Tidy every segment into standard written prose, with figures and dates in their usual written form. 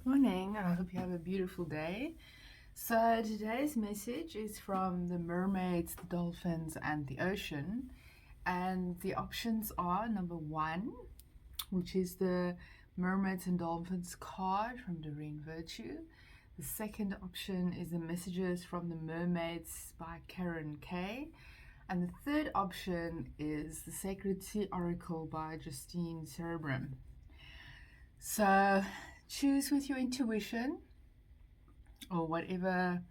Morning, and I hope you have a beautiful day. So, today's message is from the Mermaids, the Dolphins, and the Ocean. And the options are number one, which is the Mermaids and Dolphins card from Doreen Virtue. The second option is the Messages from the Mermaids by Karen Kay. And the third option is the Sacred Sea Oracle by Justine Serebrin. So, choose with your intuition or whatever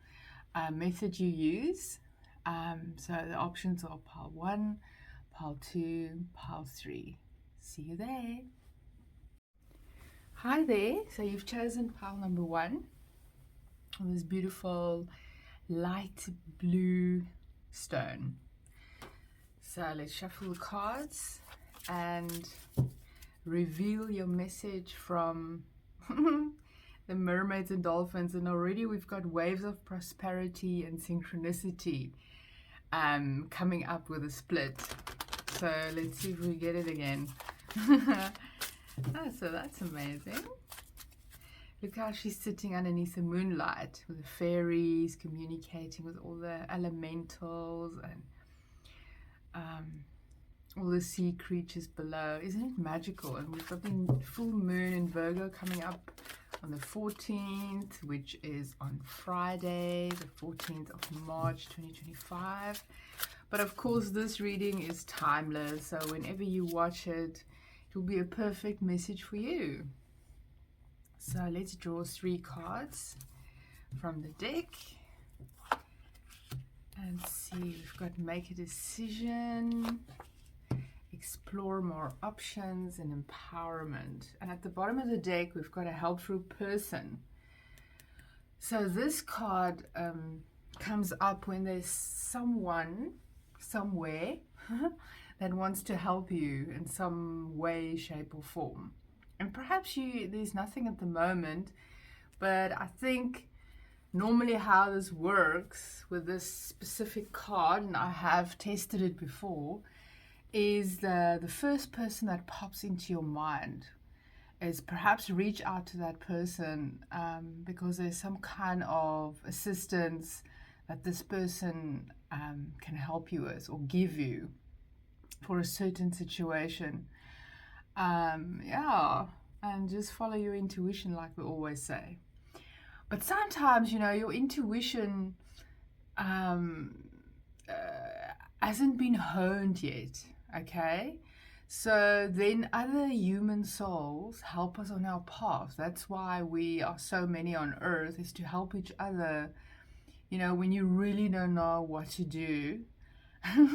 method you use. So the options are pile 1, pile 2, pile 3. See you there. Hi there. So you've chosen pile number 1, this beautiful light blue stone. So let's shuffle the cards and reveal your message from the Mermaids and Dolphins. And already we've got waves of prosperity and synchronicity coming up with a split. So let's see if we get it again. So that's amazing. Look how she's sitting underneath the moonlight with the fairies, communicating with all the elementals and all the sea creatures below. Isn't it magical? And we've got the full moon in Virgo coming up on the 14th, which is on Friday, the 14th of March 2025. But of course, this reading is timeless, so whenever you watch it, it will be a perfect message for you. So let's draw 3 cards from the deck and see. We've got make a decision, explore more options, and empowerment. And at the bottom of the deck, we've got a helpful person. So this card comes up when there's someone, somewhere, that wants to help you in some way, shape, or form. And perhaps there's nothing at the moment, but I think normally how this works with this specific card, and I have tested it before, is the first person that pops into your mind is perhaps reach out to that person because there's some kind of assistance that this person can help you with or give you for a certain situation. Yeah, and just follow your intuition like we always say. But sometimes, your intuition hasn't been honed yet. Okay, so then other human souls help us on our path. That's why we are so many on earth, is to help each other. When you really don't know what to do,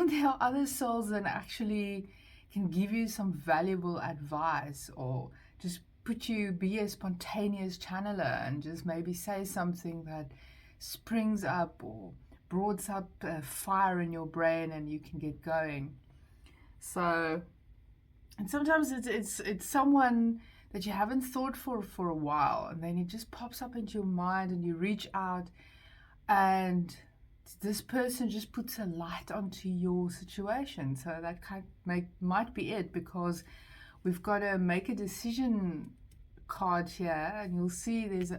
there are other souls that actually can give you some valuable advice, or just be a spontaneous channeler and just maybe say something that springs up or broads up a fire in your brain and you can get going. So, and sometimes it's someone that you haven't thought for a while, and then it just pops up into your mind and you reach out, and this person just puts a light onto your situation. So that might be it, because we've got a make a decision card here, and you'll see there's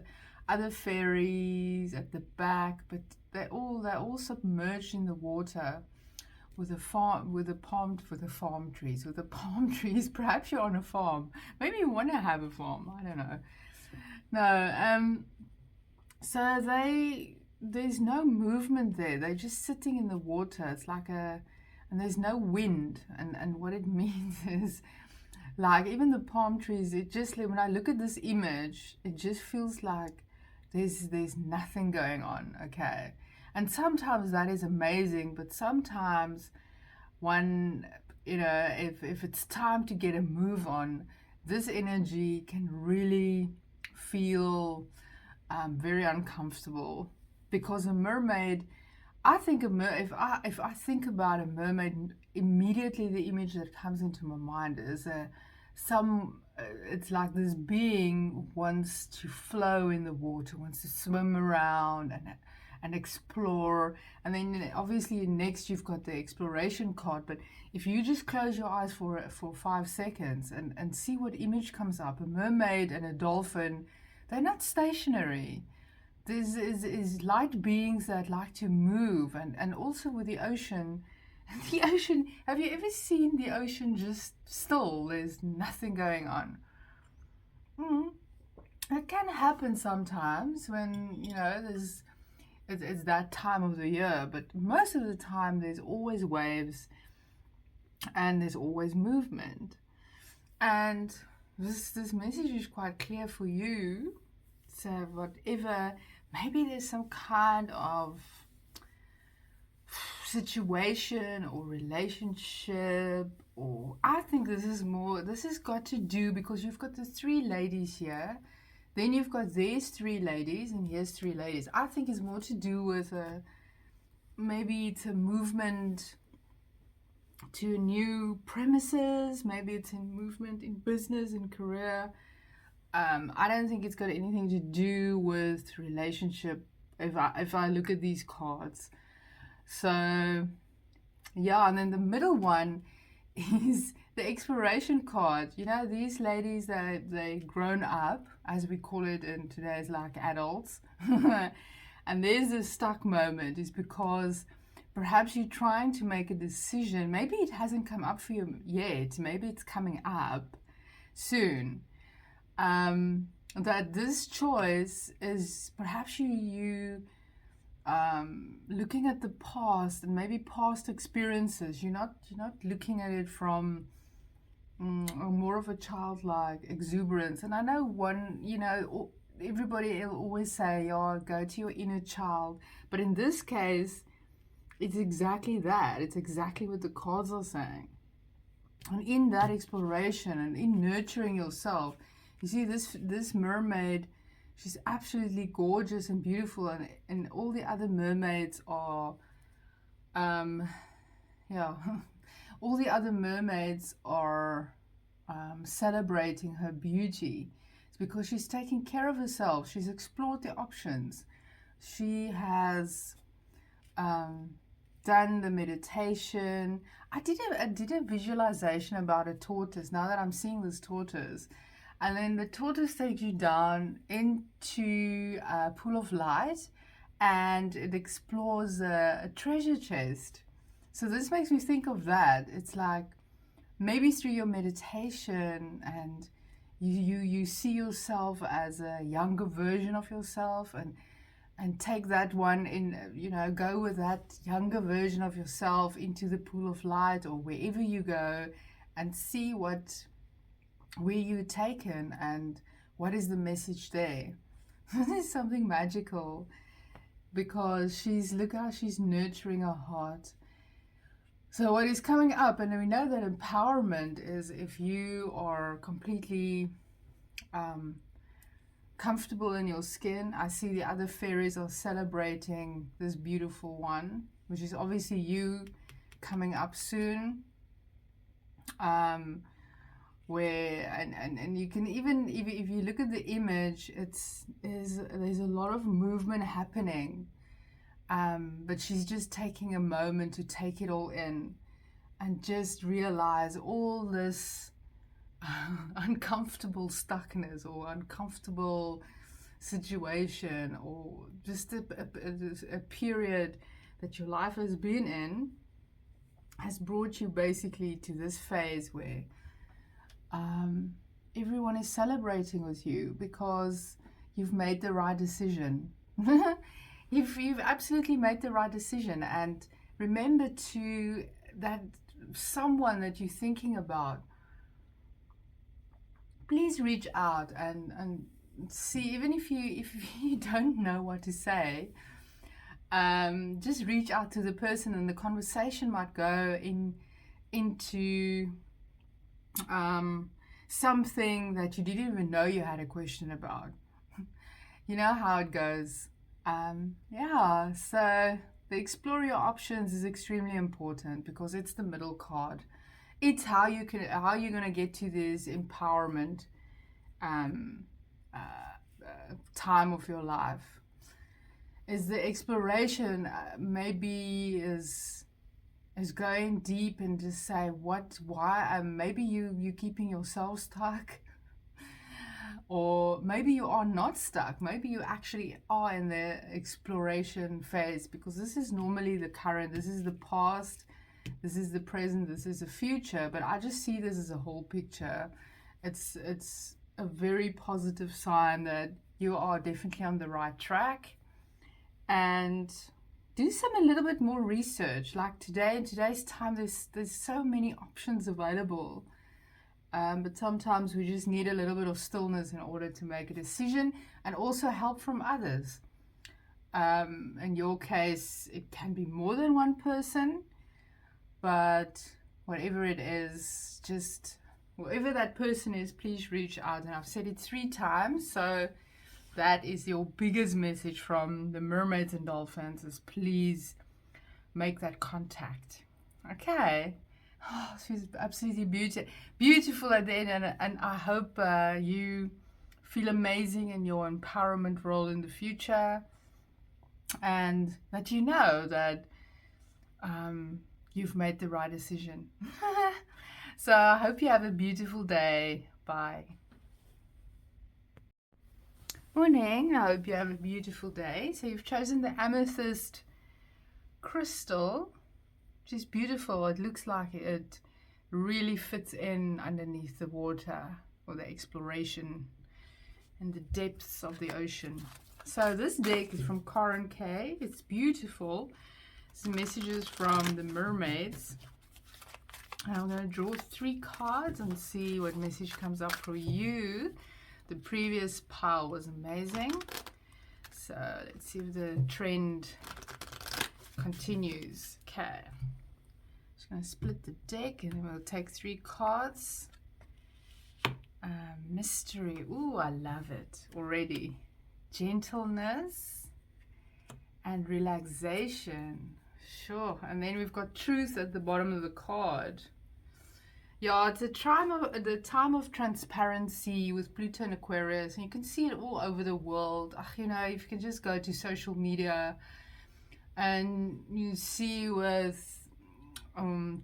other fairies at the back, but they're all submerged in the water with the palm trees. Perhaps you're on a farm. Maybe you want to have a farm. I don't know. No. So there's no movement there. They're just sitting in the water. It's like and there's no wind. And what it means is, like, even the palm trees, when I look at this image, it just feels like there's nothing going on. Okay. And sometimes that is amazing, but sometimes if it's time to get a move on, this energy can really feel very uncomfortable. Because a mermaid, I think if I think about a mermaid, immediately the image that comes into my mind is it's like this being wants to flow in the water, wants to swim around and explore. And then obviously next you've got the exploration card. But if you just close your eyes for 5 seconds and see what image comes up, a mermaid and a dolphin, they're not stationary. This is light beings that like to move, and also with the ocean. The ocean, have you ever seen the ocean just still? There's nothing going on. It can happen sometimes when, it's that time of the year, but most of the time there's always waves and there's always movement. And this message is quite clear for you. So whatever, maybe there's some kind of situation or relationship, or I think this has got to do, because you've got the three ladies here, then you've got these three ladies, and here's three ladies. I think it's more to do with maybe it's a movement to new premises, maybe it's a movement in business and career. I don't think it's got anything to do with relationship if I look at these cards. So yeah, and then the middle one is the exploration card. These ladies, they grown up, as we call it in today's, like, adults. And there's a stuck moment, is because perhaps you're trying to make a decision. Maybe it hasn't come up for you yet. Maybe it's coming up soon. That this choice is perhaps you looking at the past and maybe past experiences. You're not looking at it from more of a childlike exuberance. And I know everybody will always say, go to your inner child. But in this case, it's exactly that. It's exactly what the cards are saying. And in that exploration and in nurturing yourself, you see this mermaid, she's absolutely gorgeous and beautiful, and all the other mermaids are, all the other mermaids are celebrating her beauty. It's because she's taking care of herself. She's explored the options. She has done the meditation. I did a visualization about a tortoise, now that I'm seeing this tortoise. And then the tortoise takes you down into a pool of light, and it explores a treasure chest. So this makes me think of that. It's like maybe through your meditation, and you see yourself as a younger version of yourself, and take that one in, go with that younger version of yourself into the pool of light or wherever you go, and see where you're taken and what is the message there. There's something magical, because look how she's nurturing her heart. So what is coming up, and we know that empowerment is if you are completely comfortable in your skin. I see the other fairies are celebrating this beautiful one, which is obviously you coming up soon. And you can even, if you look at the image, there's a lot of movement happening, but she's just taking a moment to take it all in and just realize all this uncomfortable stuckness or uncomfortable situation, or just a period that your life has been in, has brought you basically to this phase where everyone is celebrating with you because you've made the right decision. You've absolutely made the right decision. And remember that someone that you're thinking about, please reach out and see, even if you don't know what to say, just reach out to the person, and the conversation might go into something that you didn't even know you had a question about. You know how it goes. So the explore your options is extremely important, because it's the middle card. It's how you're going to get to this empowerment time of your life. Is the exploration maybe is going deep and just say why maybe you keeping yourself stuck, Or maybe you are not stuck. Maybe you actually are in the exploration phase, because this is normally the current, this is the past, this is the present, this is the future. But I just see this as a whole picture. It's a very positive sign that you are definitely on the right track. And do a little bit more research. Like today, in today's time, there's so many options available. But sometimes we just need a little bit of stillness in order to make a decision, and also help from others. In your case, it can be more than one person, but whatever it is, just whoever that person is, please reach out. And I've said it 3 times, so that is your biggest message from the Mermaids and Dolphins, is please make that contact. Okay. Oh, she's absolutely beautiful at the end, and I hope you feel amazing in your empowerment role in the future, and that you know that you've made the right decision. So I hope you have a beautiful day. Bye. Morning. I hope you have a beautiful day. So you've chosen the amethyst crystal. Which is beautiful. It looks like it really fits in underneath the water, or the exploration and the depths of the ocean. So this deck is from Corin K. It's beautiful. It's messages from the mermaids. And I'm going to draw 3 cards and see what message comes up for you. The previous pile was amazing. So let's see if the trend continues. Okay. Going to split the deck, and then we'll take 3 cards. Mystery. Ooh, I love it already. Gentleness and relaxation. Sure. And then we've got truth at the bottom of the card. Yeah, it's the time of transparency with Pluto and Aquarius, and you can see it all over the world. You know, if you can just go to social media and you see with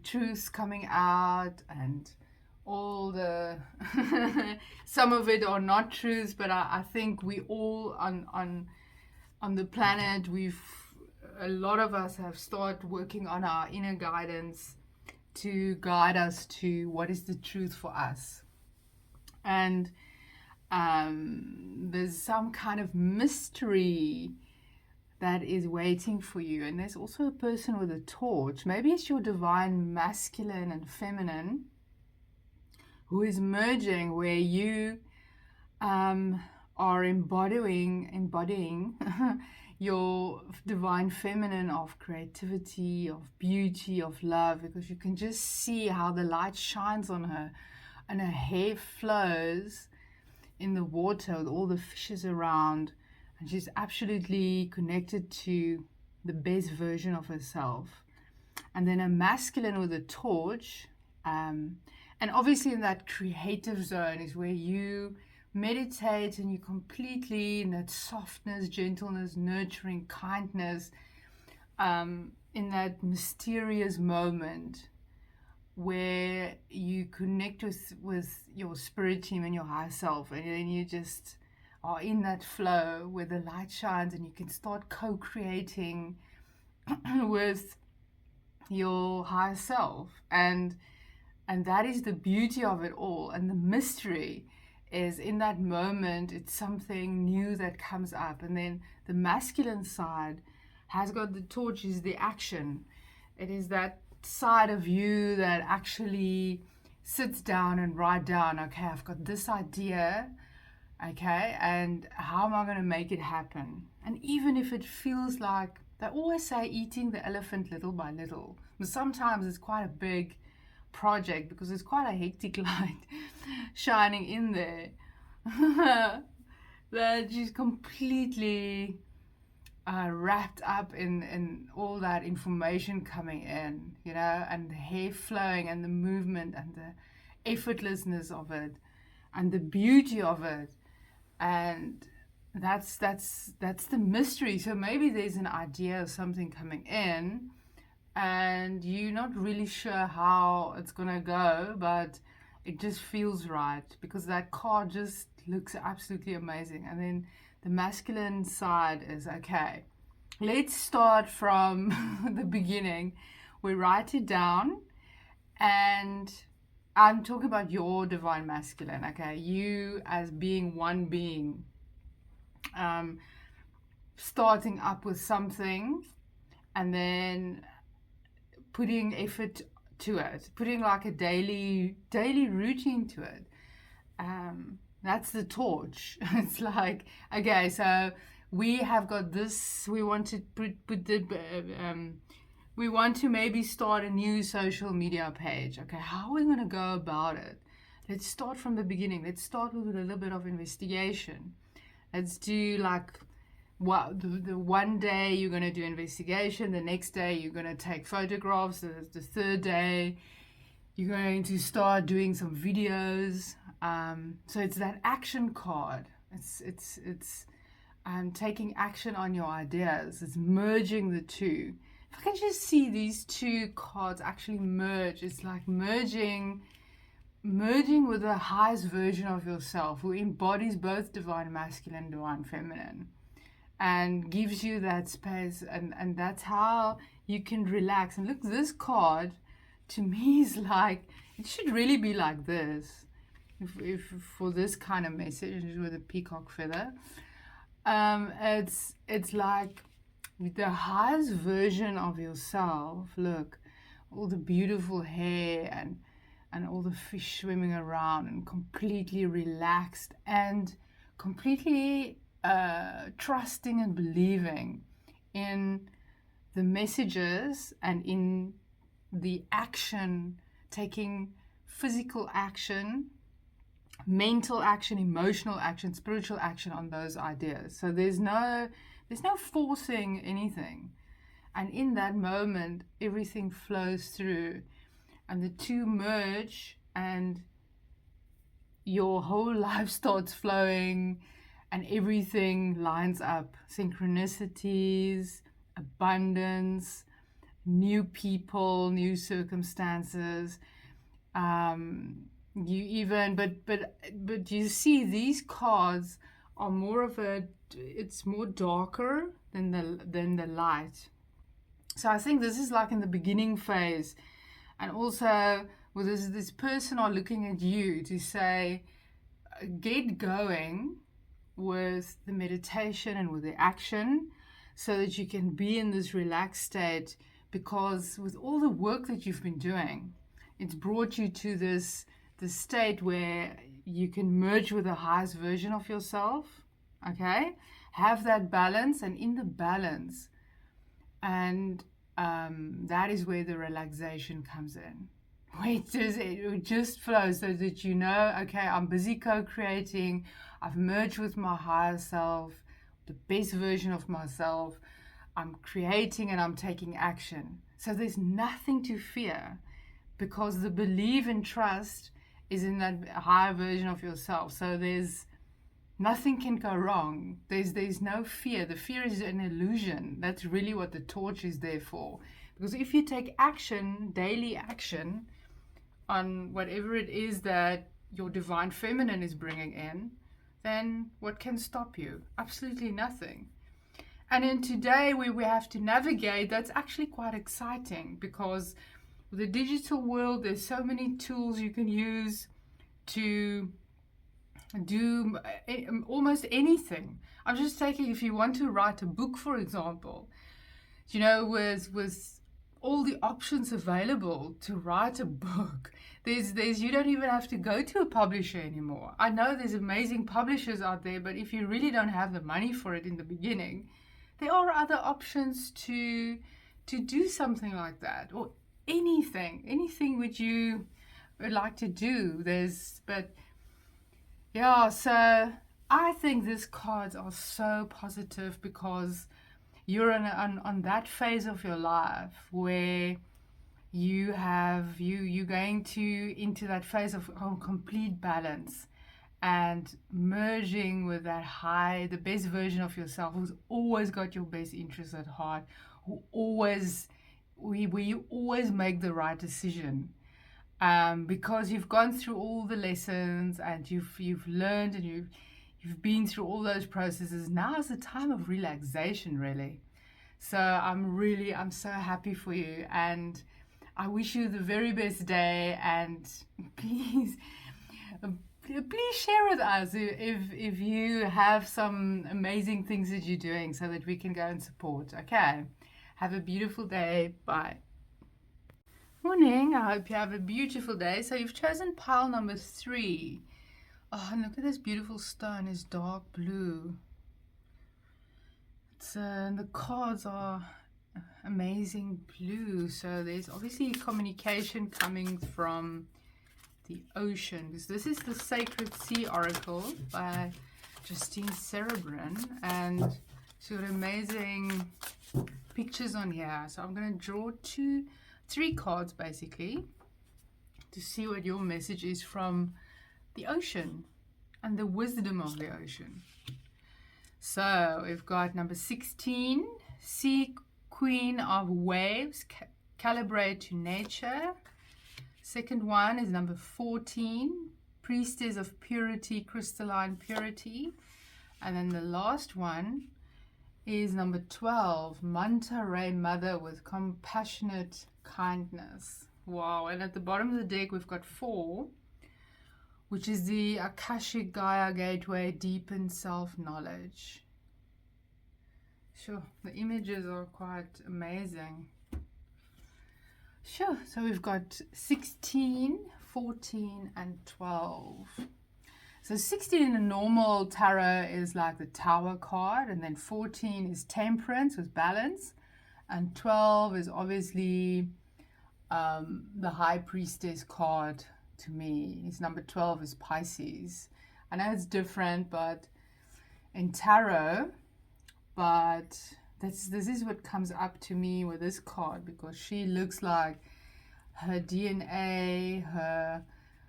truths coming out, and all the some of it are not truths, but I think we all on the planet, a lot of us have started working on our inner guidance to guide us to what is the truth for us. And there's some kind of mystery that is waiting for you. And there's also a person with a torch. Maybe it's your divine masculine and feminine who is merging, where you are embodying your divine feminine of creativity, of beauty, of love, because you can just see how the light shines on her, and her hair flows in the water with all the fishes around. And she's absolutely connected to the best version of herself. And then a masculine with a torch. And obviously in that creative zone is where you meditate, and you completely in that softness, gentleness, nurturing, kindness, in that mysterious moment where you connect with your spirit team and your higher self. And then you just are in that flow where the light shines, and you can start co-creating with your higher self. And that is the beauty of it all. And the mystery is, in that moment, it's something new that comes up. And then the masculine side has got the torch, is the action. It is that side of you that actually sits down and write down, okay, I've got this idea, okay, and how am I going to make it happen? And even if it feels like, they always say, eating the elephant little by little, but sometimes it's quite a big project, because it's quite a hectic light shining in there that she's completely wrapped up in all that information coming in, you know, and the hair flowing, and the movement, and the effortlessness of it, and the beauty of it. And that's the mystery. So maybe there's an idea of something coming in, and you're not really sure how it's gonna go, but it just feels right because that card just looks absolutely amazing. And then the masculine side is, okay, let's start from the beginning. We write it down, and I'm talking about your divine masculine, okay? You as being one being, starting up with something and then putting effort to it, putting like a daily routine to it. That's the torch. It's like, okay, so we have got this, we want to we want to maybe start a new social media page. Okay, how are we going to go about it? Let's start from the beginning. Let's start with a little bit of investigation. Let's do like, the one day you're going to do investigation, the next day you're going to take photographs, the third day you're going to start doing some videos. So it's that action card. It's taking action on your ideas. It's merging the two. If I can just see these two cards actually merge, it's like merging with the highest version of yourself, who embodies both divine masculine and divine feminine, and gives you that space, and that's how you can relax. And look, this card to me is like, it should really be like this, if for this kind of message with a peacock feather. It's like the highest version of yourself. Look, all the beautiful hair and all the fish swimming around, and completely relaxed and completely trusting and believing in the messages and in the action, taking physical action, mental action, emotional action, spiritual action on those ideas. So there's no forcing anything, and in that moment everything flows through, and the two merge, and your whole life starts flowing, and everything lines up. Synchronicities, abundance, new people, new circumstances. You even, but you see, these cards are more of it's more darker than the light. So I think this is like in the beginning phase, and also with this person are looking at you to say, get going with the meditation and with the action, so that you can be in this relaxed state, because with all the work that you've been doing, it's brought you to this state where you can merge with the highest version of yourself. Okay, have that balance, and in the balance, and that is where the relaxation comes in. It just flows, so that you know, okay, I'm busy co-creating, I've merged with my higher self, the best version of myself, I'm creating and I'm taking action. So there's nothing to fear, because the belief and trust is in that higher version of yourself. So there's nothing can go wrong. There's no fear. The fear is an illusion. That's really what the torch is there for. Because if you take action, daily action, on whatever it is that your divine feminine is bringing in, then what can stop you? Absolutely nothing. And in today, where we have to navigate, that's actually quite exciting, because with the digital world, there's so many tools you can use to do almost anything. I'm just taking, if you want to write a book, for example, you know, with all the options available to write a book, there's you don't even have to go to a publisher anymore. I know there's amazing publishers out there, but if you really don't have the money for it in the beginning, there are other options to do something like that, or anything which you would like to do. So I think these cards are so positive, because you're on that phase of your life where you're going into that phase of complete balance, and merging with that the best version of yourself, who's always got your best interests at heart, where you always make the right decision. because you've gone through all the lessons and you've learned and you've been through all those processes. Now is the time of relaxation, really. So I'm so happy for you, and I wish you the very best day. And please, please share with us if you have some amazing things that you're doing, so that we can go and support. Okay. Have a beautiful day. Bye. Morning. I hope you have a beautiful day. So you've chosen pile number 3. Oh, and look at this beautiful stone. It's dark blue. The cards are amazing blue. So there's obviously communication coming from the ocean, because this is the Sacred Sea Oracle by Justine Serebrin, and she's got amazing pictures on here. So I'm going to draw 3 cards basically to see what your message is from the ocean and the wisdom of the ocean. So we've got number 16, Sea Queen of Waves, calibrate to nature. Second one is number 14, Priestess of Purity, crystalline purity. And then the last one is number 12, Manta Ray Mother with compassionate kindness. Wow. And at the bottom of the deck we've got 4, which is the Akashic Gaia Gateway, deepened self-knowledge. Sure, the images are quite amazing. Sure, so we've got 16, 14 and 12. So 16 in a normal tarot is like the Tower card, and then 14 is Temperance with balance, and 12 is obviously the High Priestess card to me. It's number 12 is Pisces. I know it's different, but in tarot, but this is what comes up to me with this card, because she looks like her DNA, her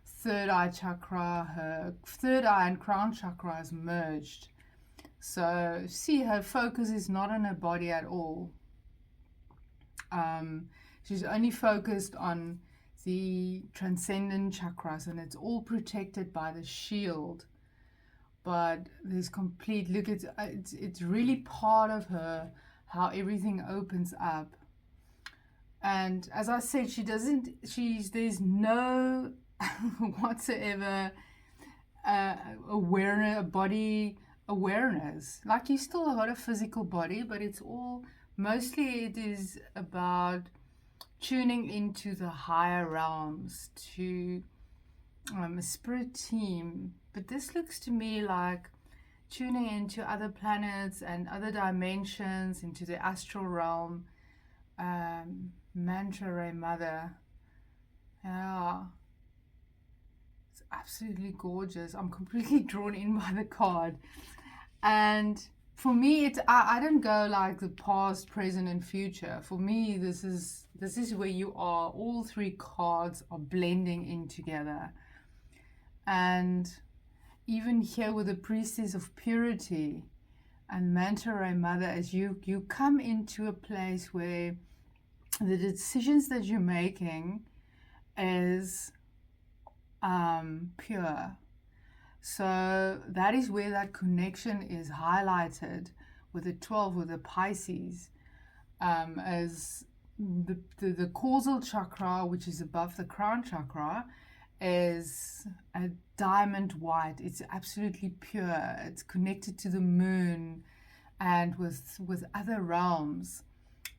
third eye chakra, her third eye and crown chakra is merged. So see, her focus is not on her body at all. She's only focused on the transcendent chakras, and it's all protected by the shield. But there's complete, look, it's really part of her, how everything opens up. And as I said, there's no whatsoever body awareness. Like, you still got a physical body, but it's all, mostly it is about tuning into the higher realms, to a spirit team. But this looks to me like tuning into other planets and other dimensions, into the astral realm. Manta Ray Mother. Yeah. It's absolutely gorgeous. I'm completely drawn in by the card. And for me, I don't go like the past, present, and future. For me, this is where you are. All 3 cards are blending in together. And even here with the Priestess of Purity and Manta Ray Mother, as you come into a place where the decisions that you're making is pure. So that is where that connection is highlighted with the 12, with the Pisces, as the causal chakra, which is above the crown chakra, is a diamond white. It's absolutely pure. It's connected to the moon and with other realms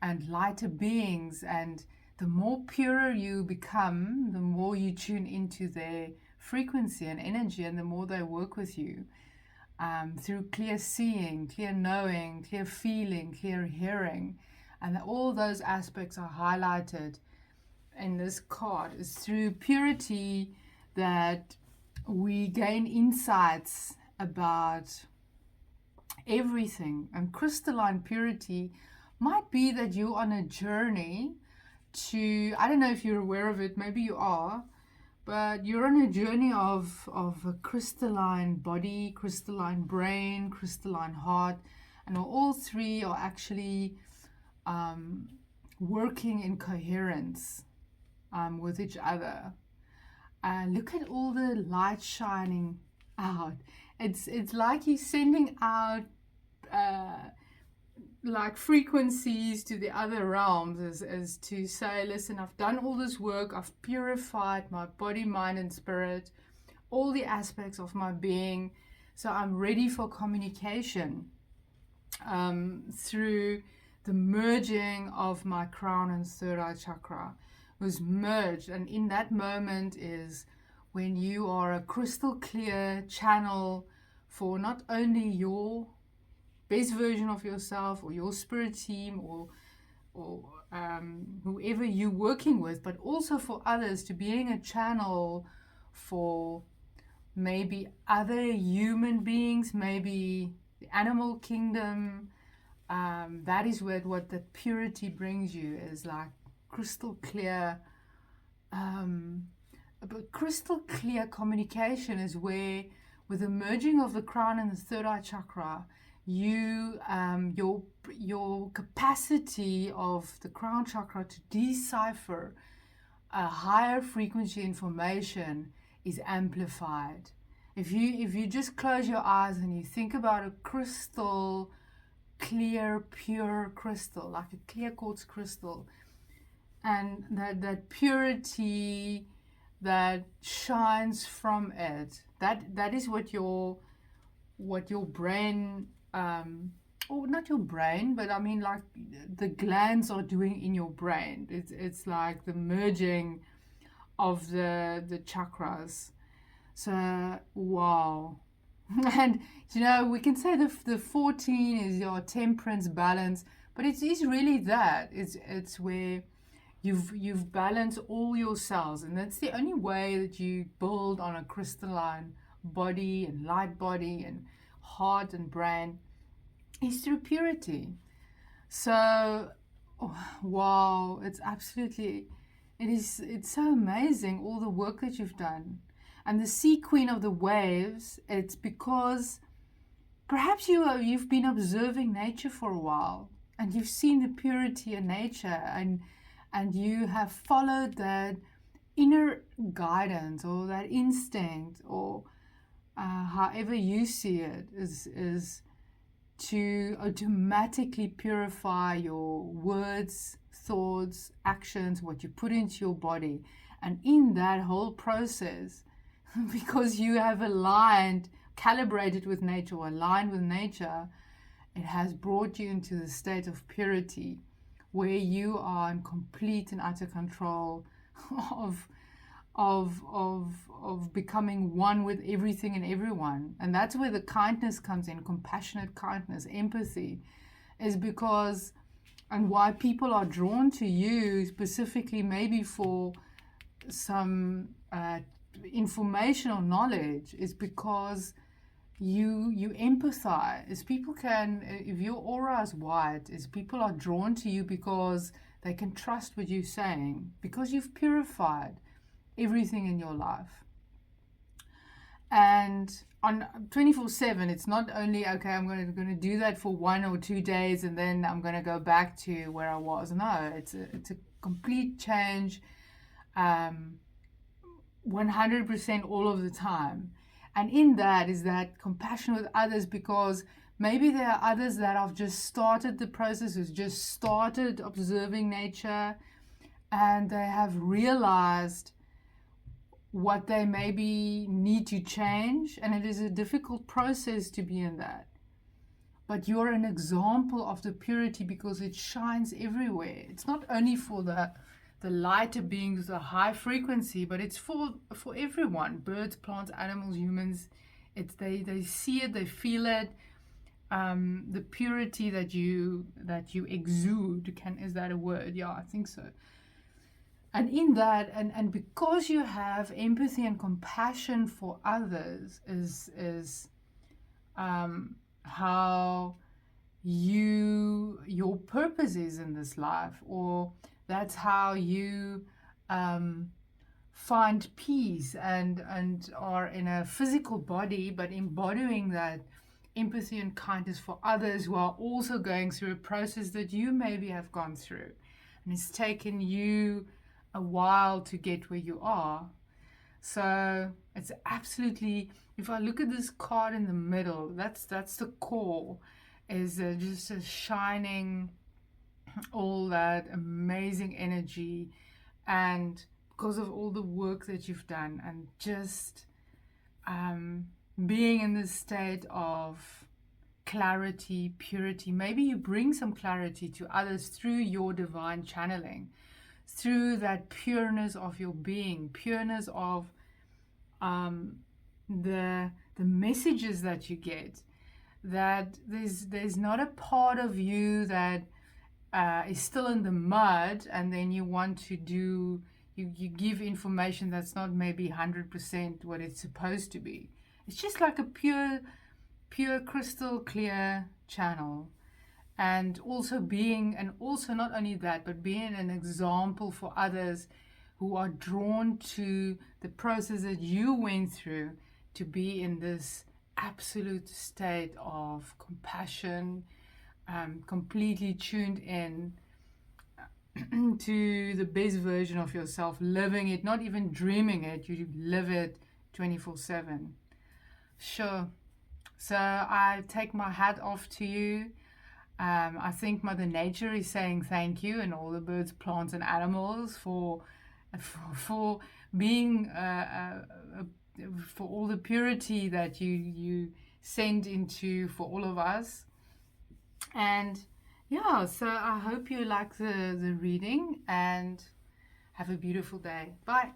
and lighter beings. And the more purer you become, the more you tune into their frequency and energy, and the more they work with you through clear seeing, clear knowing, clear feeling, clear hearing. And all those aspects are highlighted in this card. Is through purity that we gain insights about everything. And crystalline purity might be that you're on a journey to, I don't know if you're aware of it, maybe you are, but you're on a journey of a crystalline body, crystalline brain, crystalline heart, and all 3 are actually working in coherence with each other. Look at all the light shining out. It's like you're sending out like frequencies to the other realms, as to say, listen, I've done all this work, I've purified my body, mind, and spirit, all the aspects of my being, so I'm ready for communication through the merging of my crown and third eye chakra was merged. And in that moment is when you are a crystal clear channel for not only your best version of yourself or your spirit team or whoever you're working with, but also for others, to being a channel for maybe other human beings, maybe the animal kingdom. That is what the purity brings you, is like crystal clear. But crystal clear communication is where, with the merging of the crown and the third eye chakra, you your capacity of the crown chakra to decipher a higher frequency information is amplified. If you just close your eyes and you think about a crystal clear, pure crystal, like a clear quartz crystal, and that purity that shines from it, that is what your brain, or not your brain, but I mean like the glands are doing in your brain. It's like the merging of the chakras. So wow. And we can say the 14 is your temperance balance, but it is really that. It's where you've balanced all your cells, and that's the only way that you build on a crystalline body and light body and heart and brain, is through purity. So wow, it's so amazing, all the work that you've done. And the sea queen of the waves, it's because perhaps you've been observing nature for a while, and you've seen the purity in nature, and you have followed that inner guidance or that instinct, or however you see it, is to automatically purify your words, thoughts, actions, what you put into your body. And in that whole process, because you have calibrated with nature, or aligned with nature, it has brought you into the state of purity, where you are in complete and utter control of becoming one with everything and everyone. And that's where the kindness comes in, compassionate kindness, empathy, is because, and why people are drawn to you specifically, maybe for some information or knowledge, is because you empathize. Is people can, if your aura is white, is people are drawn to you because they can trust what you're saying, because you've purified everything in your life. And on 24/7, it's not only, okay, I'm going to do that for 1 or 2 days and then I'm going to go back to where I was. No, it's a complete change, 100% all of the time. And in that is that compassion with others, because maybe there are others that have just started the process, who's just started observing nature, and they have realized what they maybe need to change, and it is a difficult process to be in that. But you're an example of the purity, because it shines everywhere. It's not only for the lighter beings, the high frequency, but it's for everyone, birds, plants, animals, humans. It's they see it, they feel it. The purity that you exude, is that a word? Yeah, I think so. And in that, and because you have empathy and compassion for others, is how your purpose is in this life, or that's how you find peace and are in a physical body, but embodying that empathy and kindness for others who are also going through a process that you maybe have gone through, and it's taken you a while to get where you are. So it's absolutely, if I look at this card in the middle, that's the core, is just a shining all that amazing energy, and because of all the work that you've done, and just being in this state of clarity, purity. Maybe you bring some clarity to others through your divine channeling, through that pureness of your being, pureness of the messages that you get. That there's not a part of you that is still in the mud, and then you want to do, you give information that's not maybe 100% what it's supposed to be. It's just like a pure crystal clear channel. And also not only that, but being an example for others who are drawn to the process that you went through, to be in this absolute state of compassion, completely tuned in to the best version of yourself, living it, not even dreaming it, you live it 24/7. Sure. So I take my hat off to you. I think Mother Nature is saying thank you, and all the birds, plants, and animals for being for all the purity that you send into for all of us. And yeah, so I hope you like the reading, and have a beautiful day. Bye.